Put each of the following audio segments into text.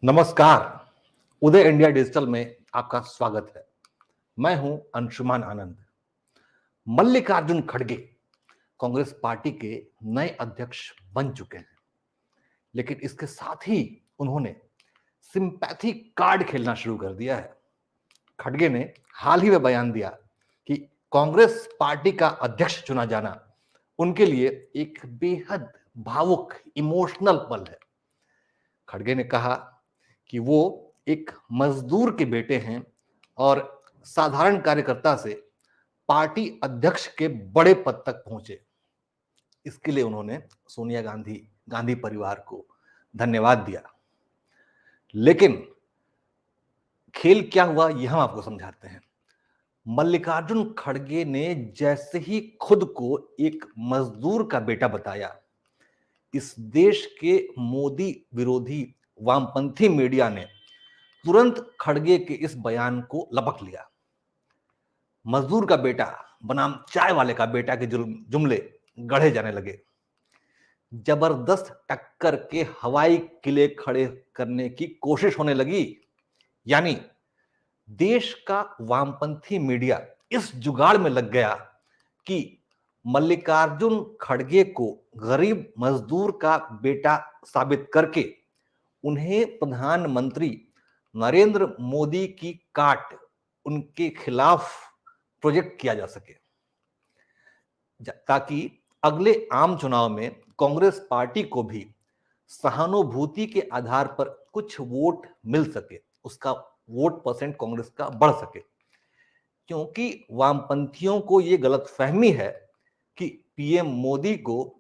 नमस्कार। उदय India digital में आपका स्वागत है। मैं हूं अंशुमान आनंद। मल्लिकार्जुन खड़गे कांग्रेस पार्टी के नए अध्यक्ष बन चुके हैं, लेकिन इसके साथ ही उन्होंने सिंपैथी कार्ड खेलना शुरू कर दिया है। खड़गे ने हाल ही में बयान दिया कि कांग्रेस पार्टी का अध्यक्ष चुना जाना उनके लिए एक बेहद भावुक इमोशनल पल है। खड़गे ने कहा कि वो एक मजदूर के बेटे हैं और साधारण कार्यकर्ता से पार्टी अध्यक्ष के बड़े पद तक पहुंचे। इसके लिए उन्होंने सोनिया गांधी गांधी परिवार को धन्यवाद दिया। लेकिन खेल क्या हुआ यह हम आपको समझाते हैं। मल्लिकार्जुन खड़गे ने जैसे ही खुद को एक मजदूर का बेटा बताया, इस देश के मोदी विरोधी वामपंथी मीडिया ने तुरंत खड़गे के इस बयान को लपक लिया। मजदूर का बेटा बनाम चाय वाले का बेटा के जुमले गढ़े जाने लगे। जबरदस्त टक्कर के हवाई किले खड़े करने की कोशिश होने लगी। यानी देश का वामपंथी मीडिया इस जुगाड़ में लग गया कि मल्लिकार्जुन खड़गे को गरीब मजदूर का बेटा साबित करके उन्हें प्रधानमंत्री नरेंद्र मोदी की काट उनके खिलाफ प्रोजेक्ट किया जा सके, ताकि अगले आम चुनाव में कांग्रेस पार्टी को भी सहानुभूति के आधार पर कुछ वोट मिल सके, उसका वोट परसेंट कांग्रेस का बढ़ सके। क्योंकि वामपंथियों को यह गलतफहमी है कि पीएम मोदी को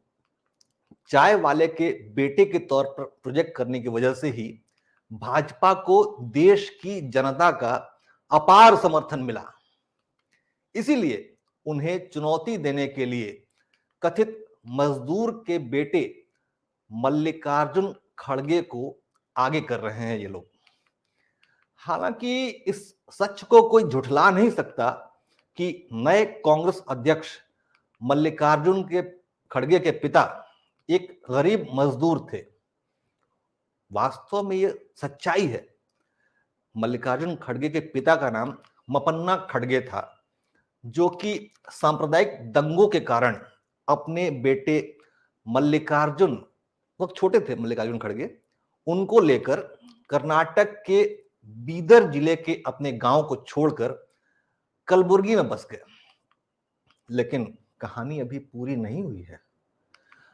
चाय वाले के बेटे के तौर पर प्रोजेक्ट करने की वजह से ही भाजपा को देश की जनता का अपार समर्थन मिला। इसीलिए उन्हें चुनौती देने के लिए कथित मजदूर के बेटे मल्लिकार्जुन खड़गे को आगे कर रहे हैं ये लोग। हालांकि इस सच को कोई झुठला नहीं सकता कि नए कांग्रेस अध्यक्ष मल्लिकार्जुन के खड़गे के पिता एक गरीब मजदूर थे। वास्तव में यह सच्चाई है। मल्लिकार्जुन खड़गे के पिता का नाम मपन्ना खड़गे था, जो कि सांप्रदायिक दंगों के कारण अपने बेटे मल्लिकार्जुन, वक्त छोटे थे मल्लिकार्जुन खड़गे, उनको लेकर कर्नाटक के बीदर जिले के अपने गांव को छोड़कर कलबुर्गी में बस गए। लेकिन कहानी अभी पूरी नहीं हुई है।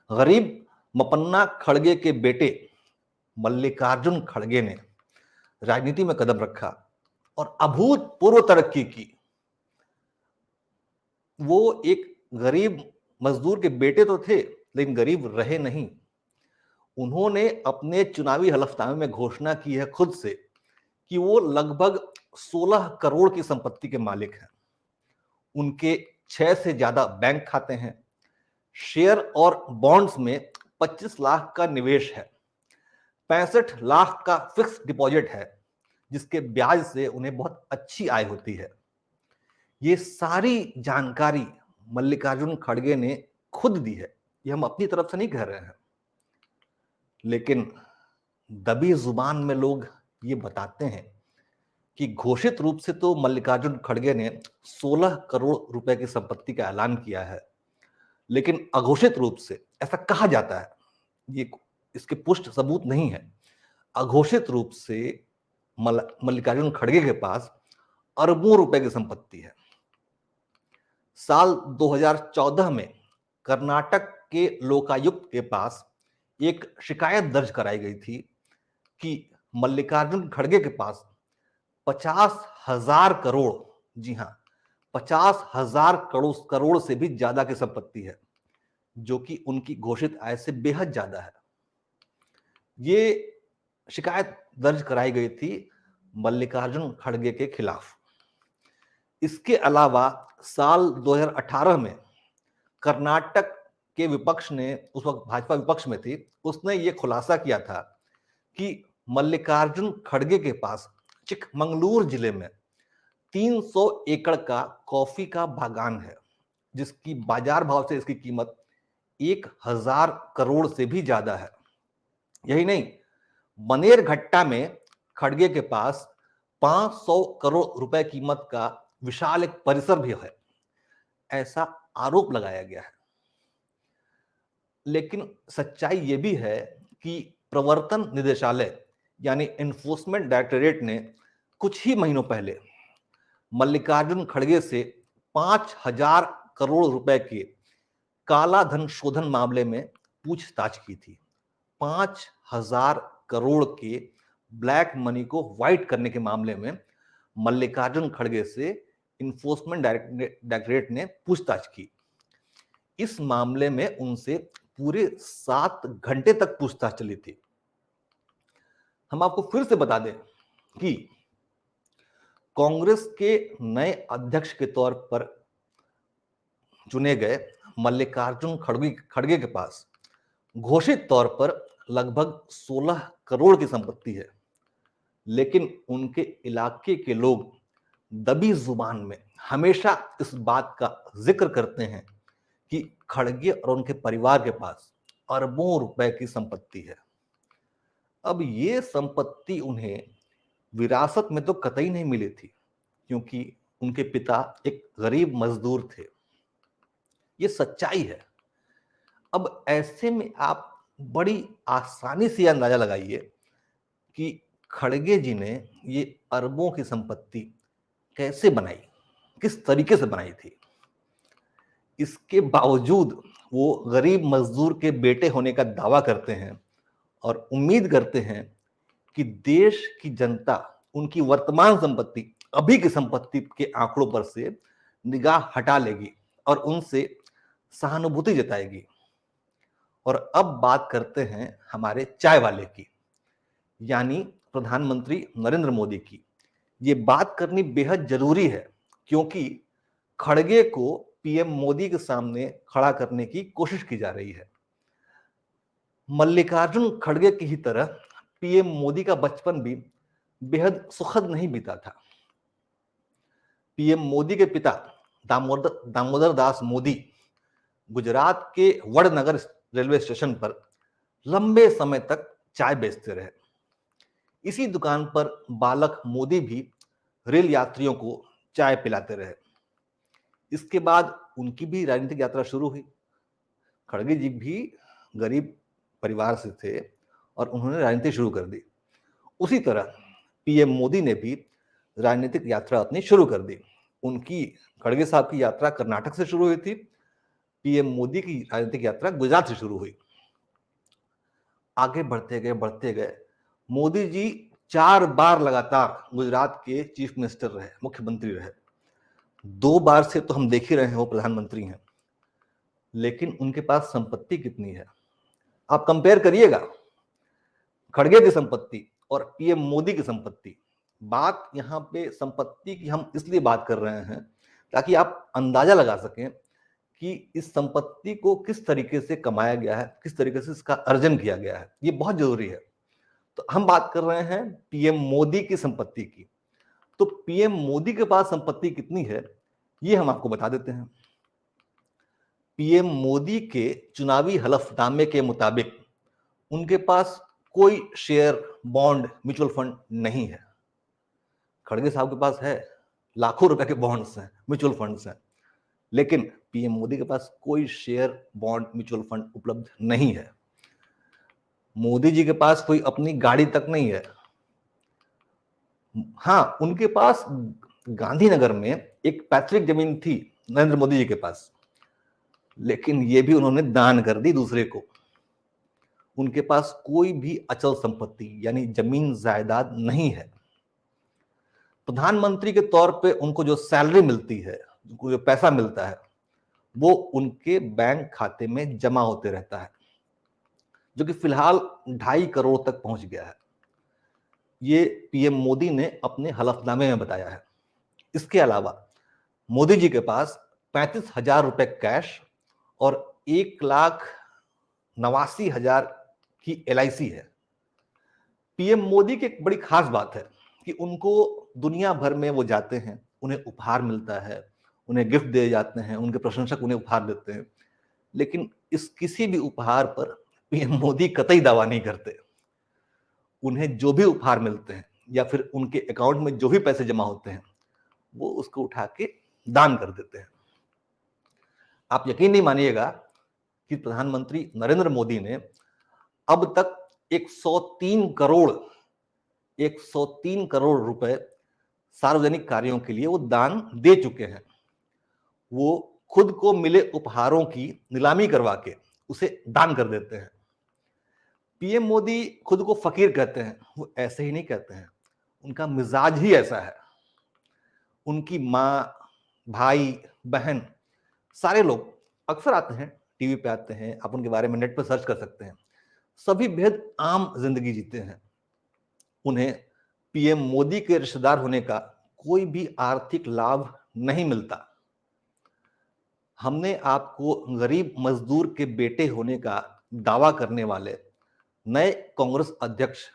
गरीब मपन्ना खड़गे के बेटे मल्लिकार्जुन खड़गे ने राजनीति में कदम रखा और अभूतपूर्व तरक्की की। वो एक गरीब मजदूर के बेटे तो थे, लेकिन गरीब रहे नहीं। उन्होंने अपने चुनावी हलफनामे में घोषणा की है खुद से कि वो लगभग 16 करोड़ की संपत्ति के मालिक हैं। उनके 6 से ज्यादा बैंक खाते हैं। शेयर और बॉन्ड्स में 25 लाख का निवेश है। 65 लाख का फिक्स डिपॉजिट है, जिसके ब्याज से उन्हें बहुत अच्छी आय होती है। ये सारी जानकारी मल्लिकार्जुन खड़गे ने खुद दी है, ये हम अपनी तरफ से नहीं कह रहे हैं। लेकिन दबी जुबान में लोग ये बताते हैं कि घोषित रूप से तो मल्लिकार्जुन खड़गे ने 16 करोड़ रुपए की संपत्ति का ऐलान किया है, लेकिन अघोषित रूप से ऐसा कहा जाता है, ये इसके पुष्ट सबूत नहीं है। अघोषित रूप से मल्लिकार्जुन खड़गे के पास अरबों रुपए की संपत्ति है। साल 2014 में कर्नाटक के लोकायुक्त के पास एक शिकायत दर्ज कराई गई थी कि मल्लिकार्जुन खड़गे के पास 50,000 करोड़, जी हां, 50,000 करोड़ से भी ज्यादा की संपत्ति है, जो कि उनकी घोषित आय से बेहद ज्यादा है। ये शिकायत दर्ज कराई गई थी मल्लिकार्जुन खड़गे के खिलाफ। इसके अलावा साल 2018 में कर्नाटक के विपक्ष ने, उस वक्त भाजपा विपक्ष में थी, उसने ये खुलासा किया था कि मल्लिकार्जुन खड़गे के पास चिकमंगलूर जिले में 300 एकड़ का कॉफी का बागान है, जिसकी बाजार भाव से इसकी कीमत 1,000 करोड़ से भी ज्यादा है। यही नहीं, मनेरघट्टा में खड़गे के पास 500 करोड़ रुपए कीमत का विशाल एक परिसर भी है, ऐसा आरोप लगाया गया है। लेकिन सच्चाई यह भी है कि प्रवर्तन निदेशालय यानी एनफोर्समेंट डायरेक्टोरेट ने कुछ ही महीनों पहले मल्लिकार्जुन खड़गे से 5,000 करोड़ रुपए के काला धन शोधन मामले में पूछताछ की थी। 5,000 करोड़ के ब्लैक मनी को व्हाइट करने के मामले में मल्लिकार्जुन खड़गे से इन्फोर्समेंट डायरेक्टोरेट ने पूछताछ की। इस मामले में उनसे पूरे 7 घंटे तक पूछताछ चली थी। हम आपको फिर से बता दें कि कांग्रेस के नए अध्यक्ष के तौर पर चुने गए मल्लिकार्जुन खड़गे के पास घोषित तौर पर लगभग 16 करोड़ की संपत्ति है, लेकिन उनके इलाके के लोग दबी जुबान में हमेशा इस बात का जिक्र करते हैं कि खड़गे और उनके परिवार के पास अरबों रुपए की संपत्ति है। अब ये संपत्ति उन्हें विरासत में तो कतई नहीं मिली थी, क्योंकि उनके पिता एक गरीब मजदूर थे। ये सच्चाई है। अब ऐसे में आप बड़ी आसानी से अंदाजा लगाइए कि खड़गे जी ने ये अरबों की संपत्ति कैसे बनाई, किस तरीके से बनाई थी। इसके बावजूद वो गरीब मजदूर के बेटे होने का दावा करते हैं और उम्मीद करते हैं कि देश की जनता उनकी वर्तमान संपत्ति, अभी की संपत्ति के आंकड़ों पर से निगाह हटा लेगी और उनसे सहानुभूति जताएगी। और अब बात करते हैं हमारे चाय वाले की, यानी प्रधानमंत्री नरेंद्र मोदी की। ये बात करनी बेहद जरूरी है, क्योंकि खड़गे को पीएम मोदी के सामने खड़ा करने की कोशिश की जा रही है। मल्लिकार्जुन खड़गे की ही तरह पीएम मोदी का बचपन भी बेहद सुखद नहीं बीता था। पीएम मोदी के पिता दामोदर दास मोदी गुजरात के वडनगर रेलवे स्टेशन पर लंबे समय तक चाय बेचते रहे। इसी दुकान पर बालक मोदी भी रेल यात्रियों को चाय पिलाते रहे। इसके बाद उनकी भी राजनीतिक यात्रा शुरू हुई। खड़गे जी भी गरीब परिवार से थे और उन्होंने राजनीति शुरू कर दी। उसी तरह पीएम मोदी ने भी राजनीतिक यात्रा अपनी शुरू कर दी। उनकी, खड़गे साहब की यात्रा कर्नाटक से शुरू हुई थी, पीएम मोदी की राजनीतिक यात्रा गुजरात से शुरू हुई। आगे बढ़ते गए मोदी जी 4 बार लगातार गुजरात के चीफ मिनिस्टर रहे, मुख्यमंत्री रहे। 2 बार से तो हम देख ही रहे हैं वो प्रधानमंत्री हैं, लेकिन उनके पास संपत्ति कितनी है आप कंपेयर करिएगा। खड़गे की संपत्ति और पीएम मोदी की संपत्ति। बात यहां पे संपत्ति की हम इसलिए बात कर रहे हैं ताकि आप अंदाजा लगा सकें कि इस संपत्ति को किस तरीके से कमाया गया है, किस तरीके से इसका अर्जन किया गया है। ये बहुत जरूरी है। तो हम बात कर रहे हैं पीएम मोदी की संपत्ति की। तो पीएम मोदी के पास संपत्ति कितनी है ये हम आपको बता देते हैं। पीएम मोदी के चुनावी हलफनामे के मुताबिक उनके पास कोई शेयर, बॉन्ड, म्यूचुअल फंड नहीं है। खड़गे साहब के पास है, लाखों रुपए के बॉन्ड्स हैं, म्यूचुअल फंड्स हैं, लेकिन पीएम मोदी के पास कोई शेयर, बॉन्ड, म्यूचुअल फंड उपलब्ध नहीं है। मोदी जी के पास कोई अपनी गाड़ी तक नहीं है। हाँ, उनके पास गांधीनगर में एक पैतृक जमीन थी नरेंद्र मोदी जी के पास, लेकिन ये भी उन्होंने दान कर दी दूसरे को। उनके पास कोई भी अचल संपत्ति यानी जमीन जायदाद नहीं है। प्रधानमंत्री के तौर पे उनको जो सैलरी मिलती है, उनको जो पैसा मिलता है, वो उनके बैंक खाते में जमा होते रहता है, जो कि फिलहाल 2.5 करोड़ तक पहुंच गया है। ये पीएम मोदी ने अपने हलफनामे में बताया है। इसके अलावा मोदी जी के पास 35,000 रुपए कैश और 1,89,000 की LIC है। पीएम मोदी की एक बड़ी खास बात है कि उनको दुनिया भर में वो जाते हैं, उन्हें उपहार मिलता है, उन्हें गिफ्ट दिए जाते हैं, उनके प्रशंसक उन्हें उपहार देते हैं, लेकिन इस किसी भी उपहार पर पीएम मोदी कतई दावा नहीं करते। उन्हें जो भी उपहार मिलते हैं या फिर उनके अकाउंट में जो भी पैसे जमा होते हैं वो उसको उठा के दान कर देते हैं। आप यकीन नहीं मानिएगा कि प्रधानमंत्री नरेंद्र मोदी ने अब तक 103 करोड़ रुपए सार्वजनिक कार्यों के लिए वो दान दे चुके हैं। वो खुद को मिले उपहारों की नीलामी करवा के उसे दान कर देते हैं। पीएम मोदी खुद को फकीर कहते हैं, वो ऐसे ही नहीं कहते हैं, उनका मिजाज ही ऐसा है। उनकी माँ, भाई, बहन, सारे लोग अक्सर आते हैं, टीवी पे आते हैं, आप उनके बारे में नेट पर सर्च कर सकते हैं। सभी बेहद आम जिंदगी जीते हैं। उन्हें पीएम मोदी के रिश्तेदार होने का कोई भी आर्थिक लाभ नहीं मिलता। हमने आपको गरीब मजदूर के बेटे होने का दावा करने वाले नए कांग्रेस अध्यक्ष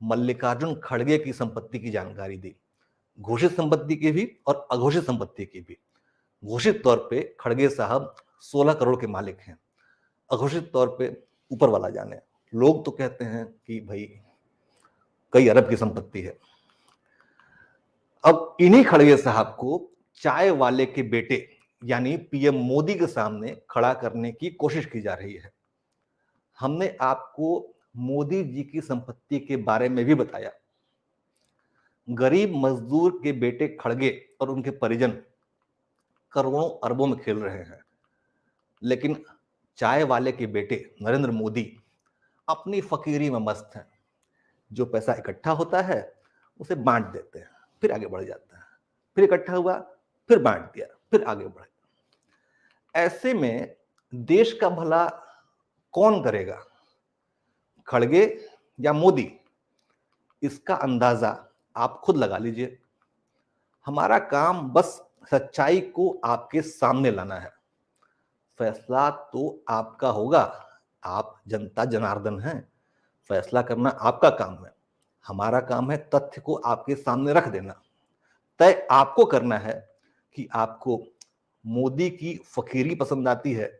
मल्लिकार्जुन खड़गे की संपत्ति की जानकारी दी, घोषित संपत्ति की भी और अघोषित संपत्ति की भी। घोषित तौर पे खड़गे साहब 16 करोड़ के मालिक हैं, अघोषित तौर पे ऊपर वाला जाने। लोग तो कहते हैं कि भाई कई अरब की संपत्ति है। अब इन्हीं खड़गे साहब को चाय वाले के बेटे यानी पीएम मोदी के सामने खड़ा करने की कोशिश की जा रही है। हमने आपको मोदी जी की संपत्ति के बारे में भी बताया। गरीब मजदूर के बेटे खड़गे और उनके परिजन करोड़ों अरबों में खेल रहे हैं, लेकिन चाय वाले के बेटे नरेंद्र मोदी अपनी फकीरी में मस्त हैं। जो पैसा इकट्ठा होता है उसे बांट देते हैं, फिर आगे बढ़ जाता है, फिर इकट्ठा हुआ, फिर बांट दिया, फिर आगे बढ़े। ऐसे में देश का भला कौन करेगा, खड़गे या मोदी? इसका अंदाजा आप खुद लगा लीजिए। हमारा काम बस सच्चाई को आपके सामने लाना है। फैसला तो आपका होगा, आप जनता जनार्दन हैं, फैसला करना आपका काम है। हमारा काम है तथ्य को आपके सामने रख देना। तय आपको करना है कि आपको मोदी की फकीरी पसंद आती है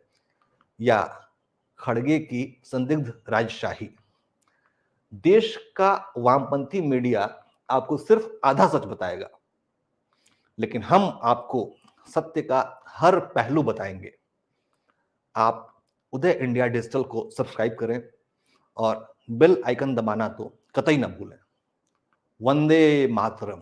या खड़गे की संदिग्ध राजशाही। देश का वामपंथी मीडिया आपको सिर्फ आधा सच बताएगा, लेकिन हम आपको सत्य का हर पहलू बताएंगे। आप उदय इंडिया डिजिटल को सब्सक्राइब करें और बेल आइकन दबाना तो कतई ना भूलें। वंदे मातरम।